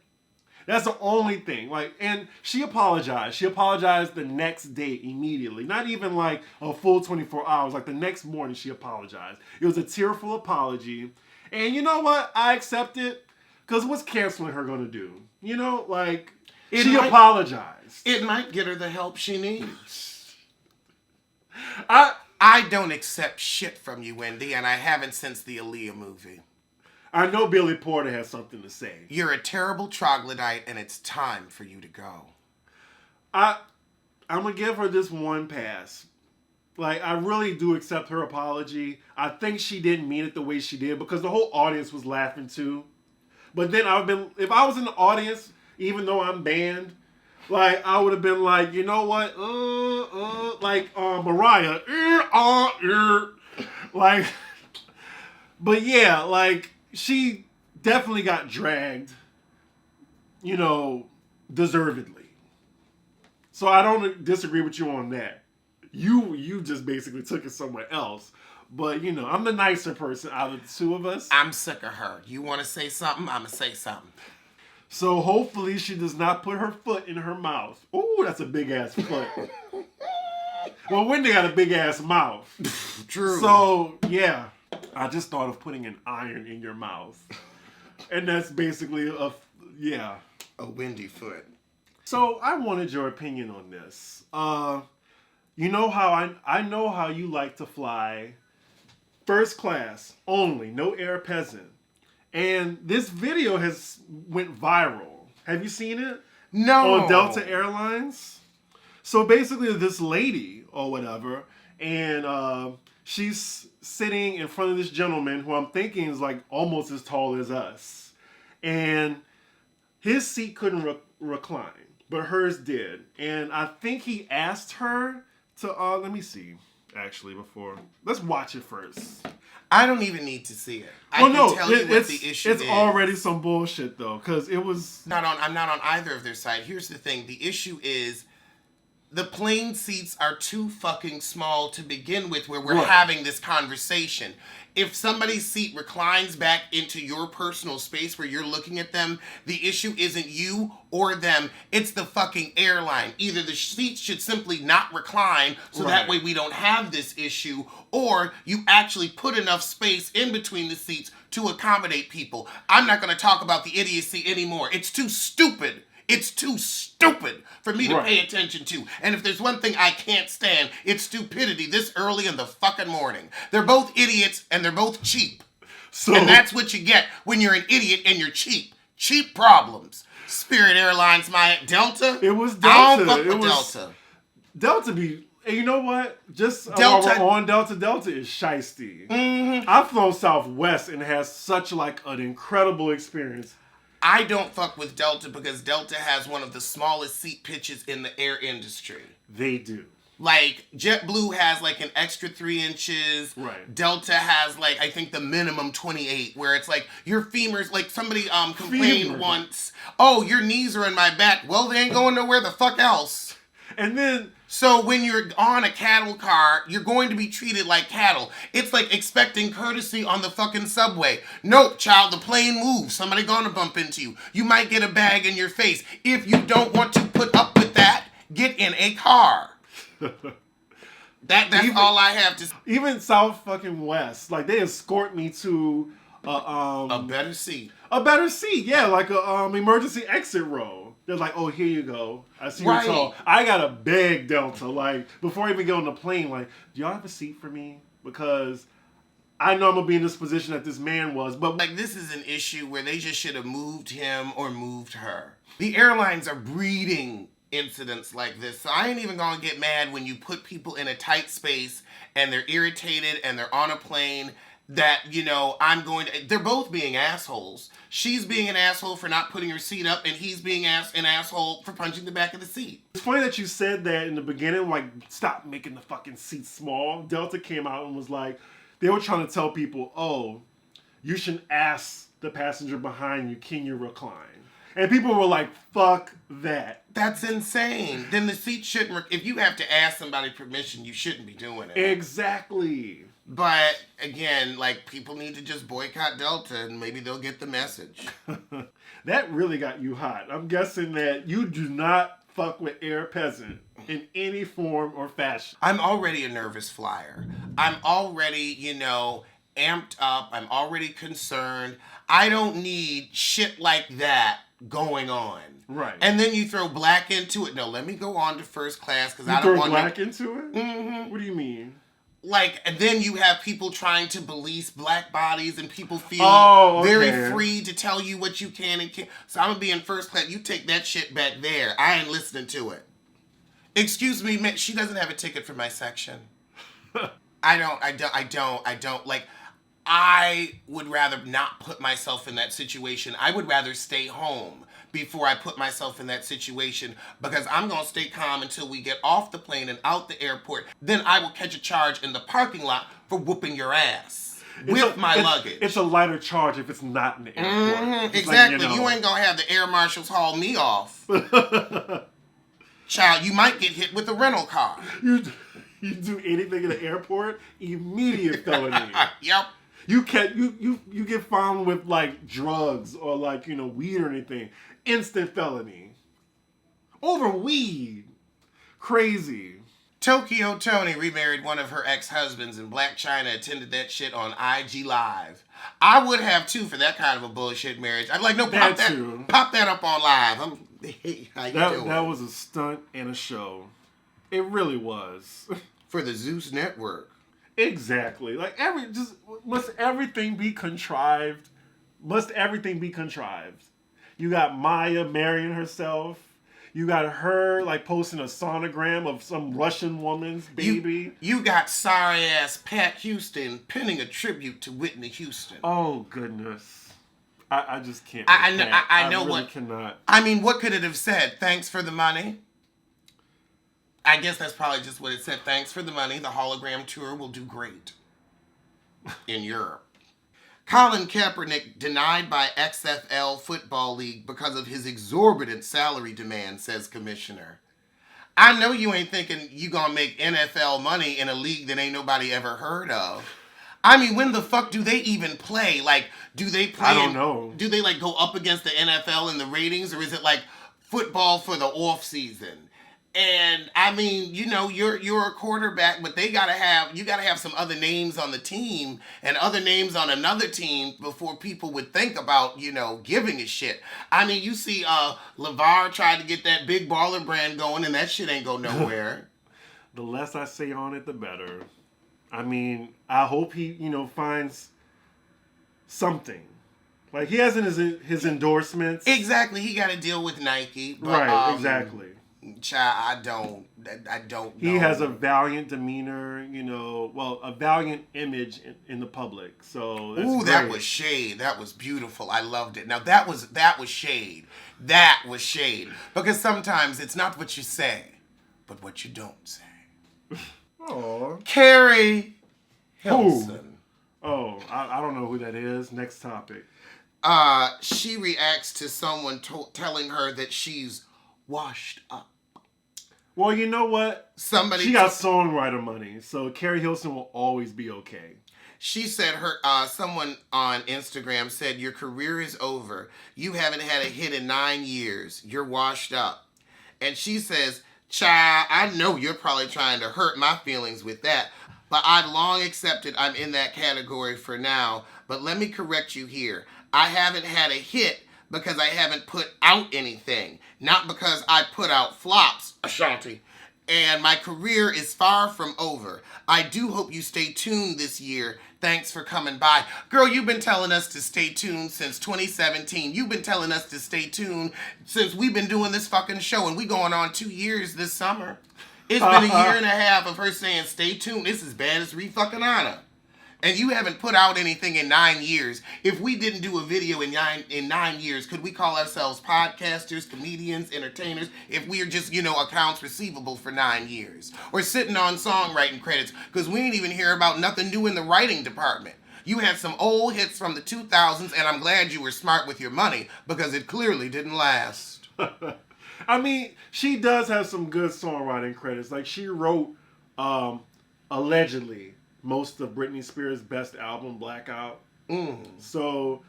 That's the only thing. And she apologized. She apologized the next day immediately. Not even like a full 24 hours. Like the next morning she apologized. It was a tearful apology. And you know what? I accept it. Because what's canceling her going to do? She apologized. It might get her the help she needs. I don't accept shit from you, Wendy, and I haven't since the Aaliyah movie. I know Billy Porter has something to say. You're a terrible troglodyte, and it's time for you to go. I'm going to give her this one pass. I really do accept her apology. I think she didn't mean it the way she did because the whole audience was laughing too. But then if I was in the audience, even though I'm banned, I would have been like, you know what? Mariah. But yeah, she definitely got dragged, deservedly. So I don't disagree with you on that. You just basically took it somewhere else. But, I'm the nicer person out of the two of us. I'm sick of her. You want to say something? I'm going to say something. So hopefully she does not put her foot in her mouth. Ooh, that's a big-ass foot. Well, Wendy got a big-ass mouth. True. So, yeah. I just thought of putting an iron in your mouth. And that's basically a Wendy foot. So I wanted your opinion on this. You know how I know how you like to fly first class only, no air peasant. And this video went viral. Have you seen it? No. On Delta Airlines. So basically this lady or whatever, and she's sitting in front of this gentleman who I'm thinking is almost as tall as us. And his seat couldn't recline, but hers did. And I think he asked her let me see. Actually, before let's watch it first. I don't even need to see it. I Well, can no, tell you what the issue is. It's already some bullshit though, because it was. I'm not on either of their side. Here's the thing: the issue is the plane seats are too fucking small to begin with. Where we're having this conversation. If somebody's seat reclines back into your personal space where you're looking at them, the issue isn't you or them. It's the fucking airline. Either the seats should simply not recline so that way we don't have this issue, or you actually put enough space in between the seats to accommodate people. I'm not going to talk about the idiocy anymore. It's too stupid. It's too stupid for me to pay attention to. And if there's one thing I can't stand, it's stupidity this early in the fucking morning. They're both idiots and they're both cheap. And that's what you get when you're an idiot and you're cheap. Cheap problems. Spirit Airlines, Delta? It was Delta. I don't fuck with Delta. Delta be... And you know what? Just while we're on Delta is shiesty. Mm-hmm. I've flown Southwest and has such like an incredible experience. I don't fuck with Delta because Delta has one of the smallest seat pitches in the air industry. They do. Like, JetBlue has like an extra 3 inches. Right. Delta has like, I think the minimum 28, where it's like your femurs, like somebody complained once, oh, your knees are in my back. Well, they ain't going nowhere the fuck else. And then... So when you're on a cattle car, you're going to be treated like cattle. It's like expecting courtesy on the fucking subway. Nope, child, the plane moves. Somebody gonna bump into you. You might get a bag in your face. If you don't want to put up with that, get in a car. That's all I have to say. Even South fucking West, like they escort me to a better seat. A better seat, yeah, like a emergency exit row. They're like, oh, here you go. I see you're tall. I got a big Delta. Like, before I even get on the plane, like, do y'all have a seat for me? Because I know I'm going to be in this position that this man was. But like, this is an issue where they just should have moved him or moved her. The airlines are breeding incidents like this. So I ain't even going to get mad when you put people in a tight space and they're irritated and they're on a plane that, you know, they're both being assholes. She's being an asshole for not putting her seat up, and he's being an asshole for punching the back of the seat. It's funny that you said that in the beginning, like, stop making the fucking seat small. Delta came out and was like, they were trying to tell people, oh, you should ask the passenger behind you, can you recline? And people were like, fuck that. That's insane. Then the seat shouldn't, if you have to ask somebody permission, you shouldn't be doing it. Exactly. But, again, like, people need to just boycott Delta and maybe they'll get the message. That really got you hot. I'm guessing that you do not fuck with Air Peasant in any form or fashion. I'm already a nervous flyer. I'm already, amped up. I'm already concerned. I don't need shit like that going on. Right. And then you throw black into it. No, let me go on to first class because I don't want to... throw black into it? Mm-hmm. What do you mean? Like, and then you have people trying to police black bodies and people feel very free to tell you what you can and can't. So I'm going to be in first class. You take that shit back there. I ain't listening to it. Excuse me, man, she doesn't have a ticket for my section. I don't. Like, I would rather not put myself in that situation. I would rather stay home before I put myself in that situation because I'm going to stay calm until we get off the plane and out the airport. Then I will catch a charge in the parking lot for whooping your ass with my luggage. It's a lighter charge if it's not in the airport. Mm-hmm, exactly. Like, you ain't going to have the air marshals haul me off. Child, you might get hit with a rental car. You do anything in the airport, immediate felony. Yep. You get found with like drugs or like, weed or anything. Instant felony. Over weed. Crazy. Tokyo Toni remarried one of her ex-husbands and Black China attended that shit on IG Live. I would have too for that kind of a bullshit marriage. I'd like, no, pop that up on live. Hey, how you doing? That was a stunt and a show. It really was. For the Zeus Network. Exactly. Like must everything be contrived? Must everything be contrived? You got Maya marrying herself. You got her like posting a sonogram of some Russian woman's baby. You got sorry ass Pat Houston penning a tribute to Whitney Houston. Oh goodness. I just can't. I know really what cannot. I mean, what could it have said? Thanks for the money. I guess that's probably just what it said. Thanks for the money. The hologram tour will do great in Europe. Colin Kaepernick denied by XFL Football League because of his exorbitant salary demand, says commissioner. I know you ain't thinking you gonna make NFL money in a league that ain't nobody ever heard of. I mean, when the fuck do they even play? Like, do they play? I don't know. Do they, like, go up against the NFL in the ratings? Or is it, like, football for the off season? And, I mean, you know, you're a quarterback, but you gotta have some other names on the team and other names on another team before people would think about, you know, giving a shit. I mean, you see LeVar tried to get that Big Baller brand going, and that shit ain't go nowhere. The less I say on it, the better. I mean, I hope he, you know, finds something. Like, he has in his endorsements. Exactly. He got to deal with Nike. But, right, exactly. Child, I don't know. He has a valiant demeanor, you know, well, a valiant image in the public. So that's great. That was shade. That was beautiful. I loved it. Now, that was shade. That was shade. Because sometimes it's not what you say, but what you don't say. Aww. Carrie Hilson. Oh, I don't know who that is. Next topic. She reacts to someone telling her that she's washed up. Well, you know what? She got songwriter money, so Carrie Hilson will always be okay. She said someone on Instagram said, your career is over. You haven't had a hit in 9 years. You're washed up. And she says, child, I know you're probably trying to hurt my feelings with that, but I'd long accepted I'm in that category for now. But let me correct you here. I haven't had a hit because I haven't put out anything, not because I put out flops, Ashanti. And my career is far from over. I do hope you stay tuned this year. Thanks for coming by. Girl, you've been telling us to stay tuned since 2017. You've been telling us to stay tuned since we've been doing this fucking show, and we going on 2 years this summer. It's been a year and a half of her saying, stay tuned. This is bad as fucking Anna. And you haven't put out anything in 9 years. If we didn't do a video in 9 years, could we call ourselves podcasters, comedians, entertainers, if we are just, you know, accounts receivable for 9 years? Or sitting on songwriting credits, because we ain't even hear about nothing new in the writing department. You had some old hits from the 2000s, and I'm glad you were smart with your money, because it clearly didn't last. I mean, she does have some good songwriting credits. Like, she wrote, allegedly, most of Britney Spears' best album, Blackout. So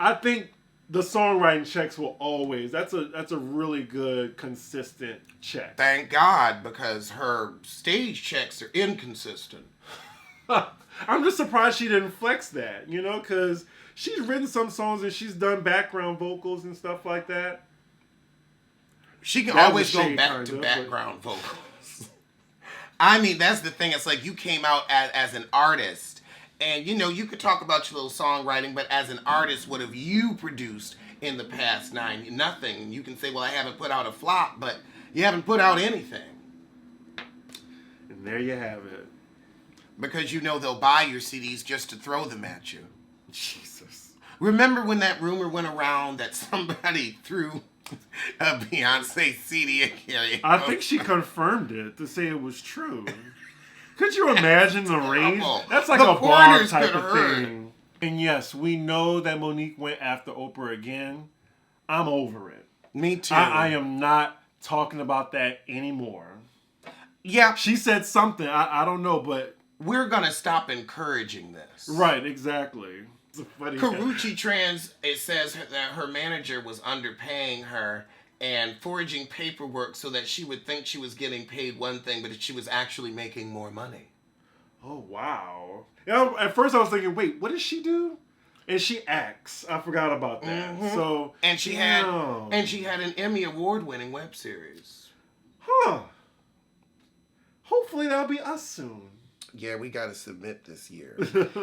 I think the songwriting checks will always, that's a really good, consistent check. Thank God, because her stage checks are inconsistent. I'm just surprised she didn't flex that, you know, because she's written some songs and she's done background vocals and stuff like that. She can always go back to background vocals. I mean, that's the thing. It's like you came out as an artist. And, you know, you could talk about your little songwriting, but as an artist, what have you produced in the past 9 years? Nothing. You can say, well, I haven't put out a flop, but you haven't put out anything. And there you have it. Because you know they'll buy your CDs just to throw them at you. Jesus. Remember when that rumor went around that somebody threw a Beyonce CD at Carrie? I think she confirmed it to say it was true. Could you imagine the rage? That's like a bar type of thing. And yes, we know that Monique went after Oprah again. I'm over it. Me too. I am not talking about that anymore. Yeah. She said something. I don't know, but... We're going to stop encouraging this. Right, exactly. Karrueche Trans, it says that her manager was underpaying her and forging paperwork so that she would think she was getting paid one thing, but that she was actually making more money. Oh, wow. You know, at first I was thinking, wait, what does she do? And she acts. I forgot about that. Mm-hmm. So and she had an Emmy award-winning web series. Huh. Hopefully that'll be us soon. Yeah, we got to submit this year.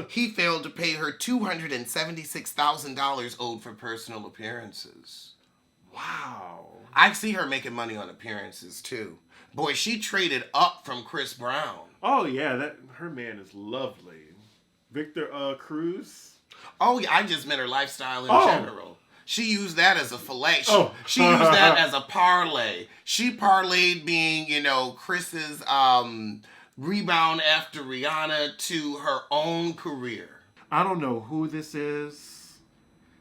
He failed to pay her $276,000 owed for personal appearances. Wow. I see her making money on appearances, too. Boy, she traded up from Chris Brown. Oh, yeah. Her man is lovely. Victor Cruz. Oh, yeah. I just meant her lifestyle in general. She used that as a fillet. She used that as a parlay. She parlayed being, Chris's rebound after Rihanna to her own career. I don't know who this is.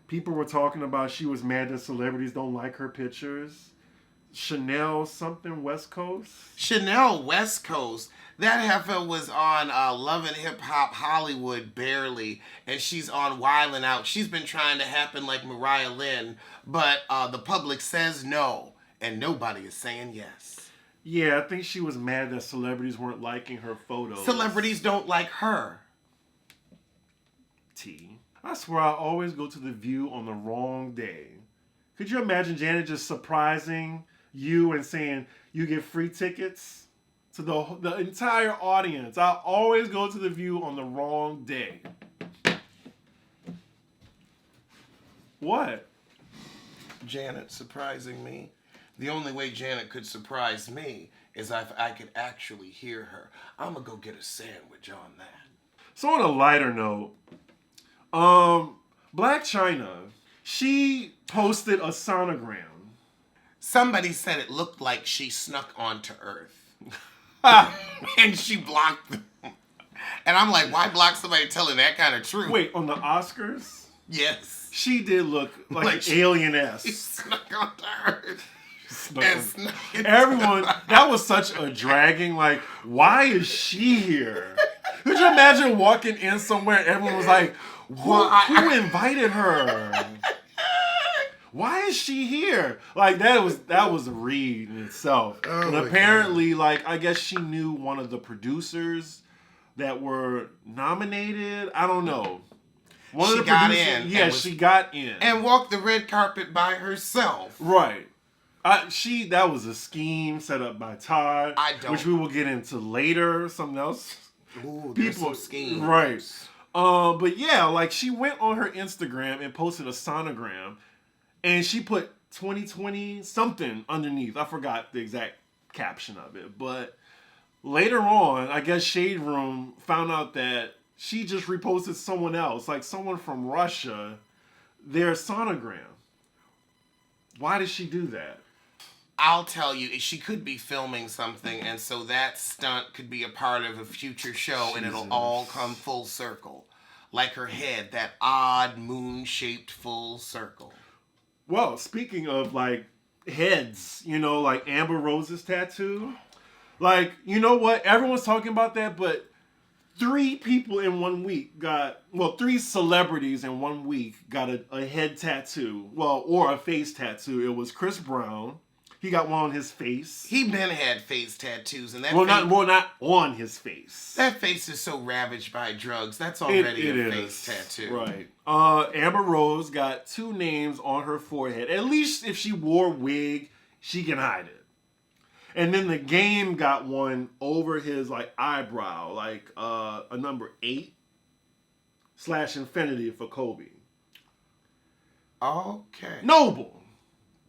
People were talking about she was mad that celebrities don't like her pictures. Chanel something West Coast? Chanel West Coast. That heifer was on Love and Hip Hop Hollywood barely, and she's on Wildin' Out. She's been trying to happen like Mariah Lynn, but the public says no, and nobody is saying yes. Yeah, I think she was mad that celebrities weren't liking her photos. Celebrities don't like her. I swear I always go to the View on the wrong day. Could you imagine Janet just surprising you and saying you get free tickets to the entire audience? I always go to the View on the wrong day. What? Janet surprising me. The only way Janet could surprise me is if I could actually hear her. I'm gonna go get a sandwich on that. So on a lighter note, Black China, she posted a sonogram. Somebody said it looked like she snuck onto Earth. And she blocked them. And I'm like, why block somebody telling that kind of truth? Wait, on the Oscars? Yes. She did look like an alien-esque. She snuck onto Earth. Everyone, that was such a dragging, like, why is she here? Could you imagine walking in somewhere and everyone was like, who invited her? Why is she here? Like, that was a read in itself. Oh, and apparently, like, I guess she knew one of the producers that were nominated. I don't know. She got in. Yeah, she got in. And walked the red carpet by herself. Right. That was a scheme set up by Todd, which we will get into later. Something else. Ooh, people schemes. Right. But yeah, like she went on her Instagram and posted a sonogram, and she put 2020 something underneath. I forgot the exact caption of it, but later on, I guess Shade Room found out that she just reposted someone else, like someone from Russia, their sonogram. Why did she do that? I'll tell you, she could be filming something, and so that stunt could be a part of a future show, and it'll all come full circle. Like her head, that odd moon-shaped full circle. Well, speaking of, like, heads, like Amber Rose's tattoo. Like, you know what? Everyone's talking about that, but 3 people in 1 week three celebrities in 1 week got a head tattoo. Well, or a face tattoo. It was Chris Brown. He got one on his face. He been had face tattoos, and that not on his face. That face is so ravaged by drugs. That's already a face tattoo. Right. Amber Rose got 2 names on her forehead. At least if she wore a wig, she can hide it. And then the Game got one over his eyebrow, a number 8/infinity for Kobe. Okay. Noble.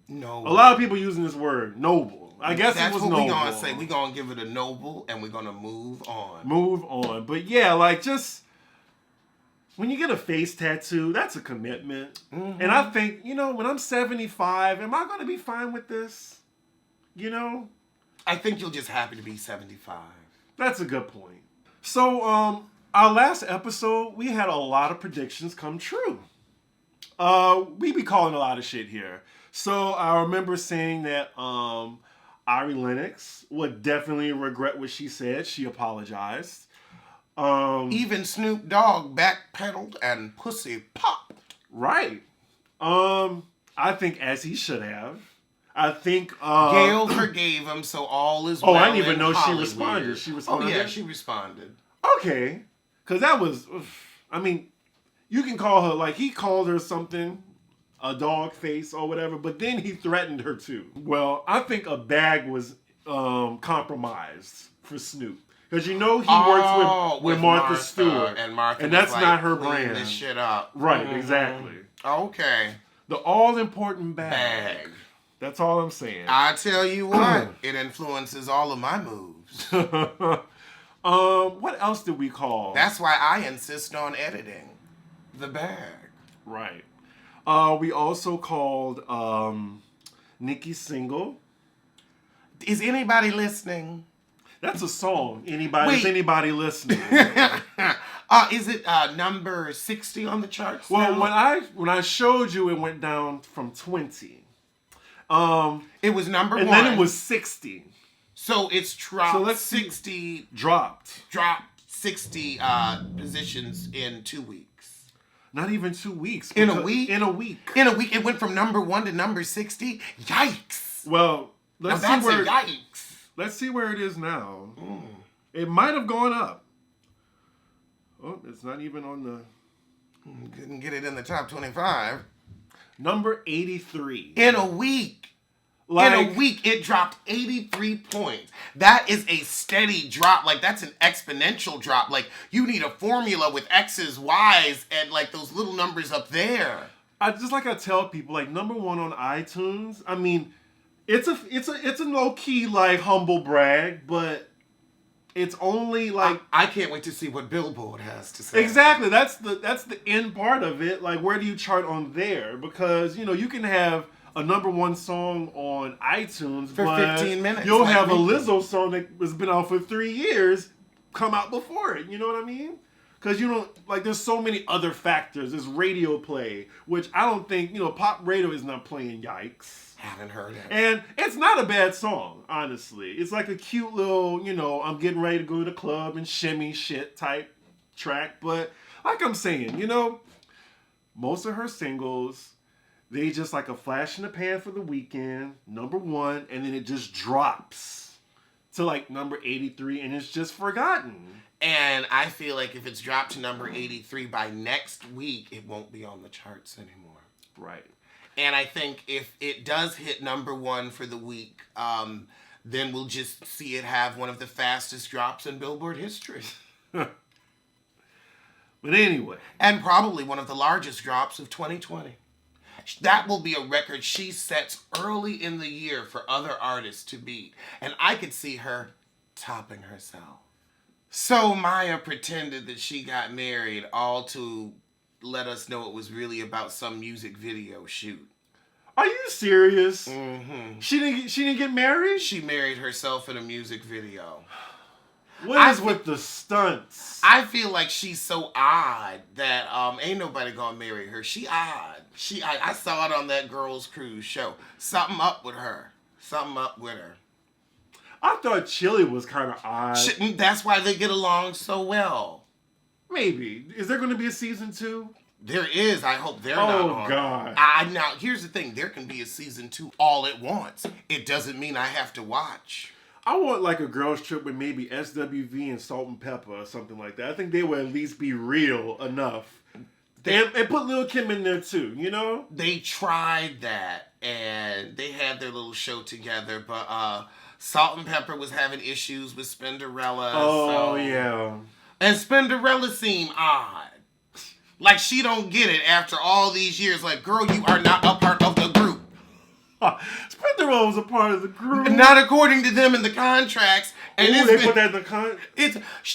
No. A lot of people using this word, noble. I guess that's it was what noble. We're going to say. We're going to give it a noble, and we're going to move on. Move on. But yeah, just when you get a face tattoo, that's a commitment. Mm-hmm. And I think, when I'm 75, am I going to be fine with this? I think you'll just happy to be 75. That's a good point. So, our last episode, we had a lot of predictions come true. We be calling a lot of shit here. So I remember saying that Ari Lennox would definitely regret what she said. She apologized. Even Snoop Dogg backpedaled and pussy popped. Right. I think as he should have. I think Gail forgave him, so all is well. Oh, I didn't even know she responded. She responded. Oh yeah, she responded. Okay, because that was. You can call her he called her something. A dog face or whatever, but then he threatened her too. Well, I think a bag was compromised for Snoop. Because he works with Martha Stewart. And that's not her brand. This shit up. Right, exactly. Okay. The all-important bag. That's all I'm saying. I tell you what, it influences all of my moves. What else did we call? That's why I insist on editing the bag. Right. We also called Nikki Single. Is anybody listening? That's a song. Is anybody listening? Is it number 60 on the charts? Well, now? when I showed you, it went down from 20. It was number and 1. And then it was 60. So it's dropped. So let's 60. Dropped 60 positions in 2 weeks. Not even 2 weeks. In a week? In a week. In a week, it went from number 1 to number 60. Yikes. Well, let's see where it is now. Mm. It might have gone up. Oh, it's not even on the... Couldn't get it in the top 25. Number 83. In a week. In a week, it dropped 83 points. That is a steady drop. Like, that's an exponential drop. Like, you need a formula with X's, Y's, and, like, those little numbers up there. I tell people, like, number 1 on iTunes, I mean, it's a low-key, like, humble brag, but it's only, like... I can't wait to see what Billboard has to say. Exactly. That's the end part of it. Like, where do you chart on there? Because, you can have a number 1 song on iTunes for but 15 minutes. You'll have a Lizzo song that has been out for 3 years come out before it. You know what I mean? Because there's so many other factors. There's radio play, which I don't think, pop radio is not playing Yikes. Haven't heard it. And it's not a bad song, honestly. It's like a cute little, I'm getting ready to go to the club and shimmy shit type track. But like I'm saying, most of her singles, they just like a flash in the pan for the weekend, number 1, and then it just drops to like number 83, and it's just forgotten. And I feel like if it's dropped to number 83 by next week, it won't be on the charts anymore. Right. And I think if it does hit number 1 for the week, then we'll just see it have one of the fastest drops in Billboard history. But anyway. And probably one of the largest drops of 2020. That will be a record she sets early in the year for other artists to beat. And I could see her topping herself. So Maya pretended that she got married, all to let us know it was really about some music video shoot. Are you serious? Mm-hmm. She didn't get married? She married herself in a music video. What is with the stunts? I feel like she's so odd that ain't nobody gonna marry her. She odd. I saw it on that Girls Cruise show. Something up with her. I thought Chili was kind of odd. That's why they get along so well. Maybe. Is there going to be a season 2? There is. I hope they're not on. Oh, God. Now, here's the thing. There can be a season 2 all at once. It doesn't mean I have to watch. I want like a girls trip with maybe SWV and Salt and Pepper or something like that. I think they would at least be real enough. And put Lil' Kim in there too, They tried that and they had their little show together, but Salt and Pepper was having issues with Spinderella. Oh, yeah. And Spinderella seemed odd. Like she don't get it after all these years. Like, girl, you are not a part of the group. Spinderella was a part of the group. Not according to them in the contracts. And they put that in the contract?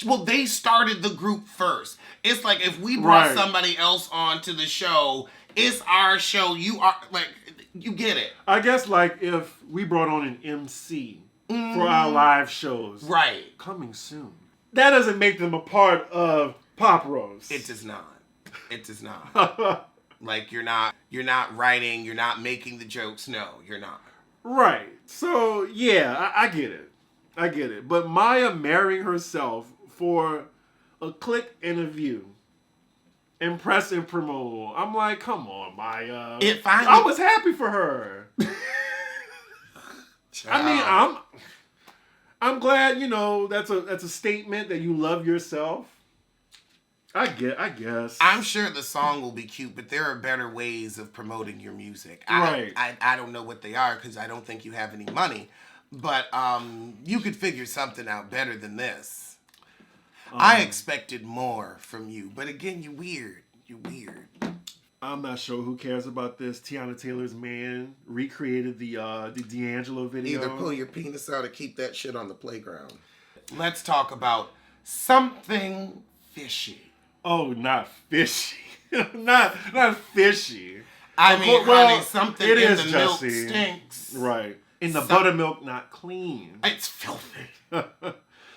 Well, they started the group first. It's like if we brought somebody else on to the show, it's our show. You are, like, you get it. I guess, like, if we brought on an MC for our live shows. Right. Coming soon. That doesn't make them a part of Pop Roast. It does not. Like, you're not writing, you're not making the jokes. No, you're not. Right. So, yeah, I get it. But Maya marrying herself for a click and a view. Impress and promote. I'm like, come on, Maya. I was happy for her. I mean, I'm glad, that's a statement that you love yourself. I guess. I'm sure the song will be cute, but there are better ways of promoting your music. Right. I don't know what they are because I don't think you have any money. But you could figure something out better than this. I expected more from you. But again, you're weird. I'm not sure who cares about this. Tiana Taylor's man recreated the D'Angelo video. Either pull your penis out or keep that shit on the playground. Let's talk about something fishy. Oh, not fishy. not fishy. I mean, honey, something it in is the milk Jussie. stinks. Right. And the buttermilk not clean. It's filthy.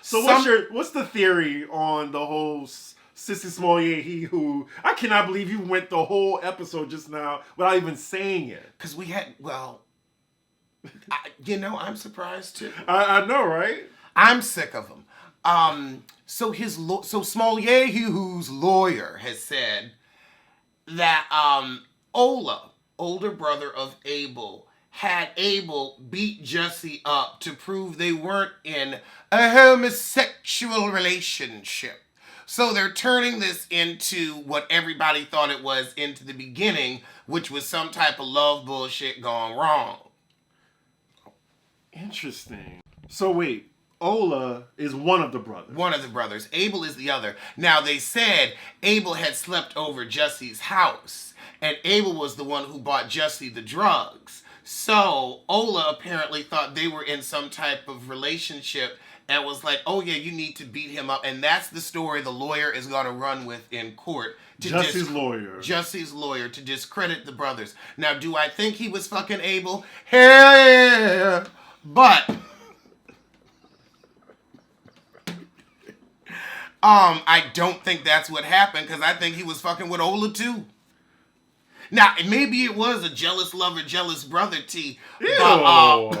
So what's the theory on the whole Sissy Smollett he who? I cannot believe you went the whole episode just now without even saying it. Because we had, I'm surprised too. I know, right? I'm sick of him. So Smollett whose lawyer has said that Ola, older brother of Abel, had Abel beat Jussie up to prove they weren't in a homosexual relationship. So they're turning this into what everybody thought it was into the beginning, which was some type of love bullshit gone wrong. Interesting. So wait, Ola is one of the brothers. One of the brothers. Abel is the other. Now, they said Abel had slept over Jussie's house, and Abel was the one who bought Jussie the drugs. So Ola apparently thought they were in some type of relationship and was like, oh yeah, you need to beat him up. And that's the story the lawyer is going to run with in court. Jussie's lawyer. Jussie's lawyer to discredit the brothers. Now, do I think he was fucking Abel? Hell yeah! But I don't think that's what happened, because I think he was fucking with Ola too. Now, maybe it was a jealous lover, jealous brother, T. Ew. But,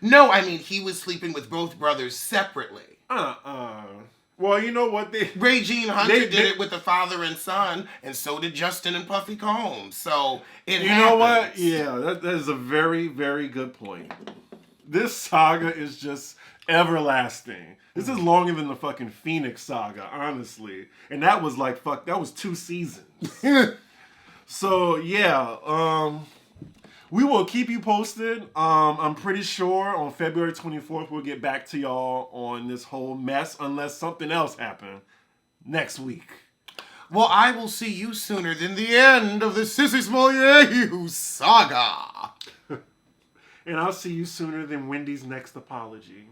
no, I mean, he was sleeping with both brothers separately. Well, you know what? Regine Hunter did it with the father and son, and so did Justin and Puffy Combs. So, it happens. You know what? Yeah, that is a very, very good point. This saga is just everlasting. This is longer than the fucking Phoenix saga, honestly. And that was like, that was 2 seasons. So, yeah, we will keep you posted. I'm pretty sure on February 24th, we'll get back to y'all on this whole mess, unless something else happens next week. Well, I will see you sooner than the end of the Sissy Smollett saga. And I'll see you sooner than Wendy's next apology.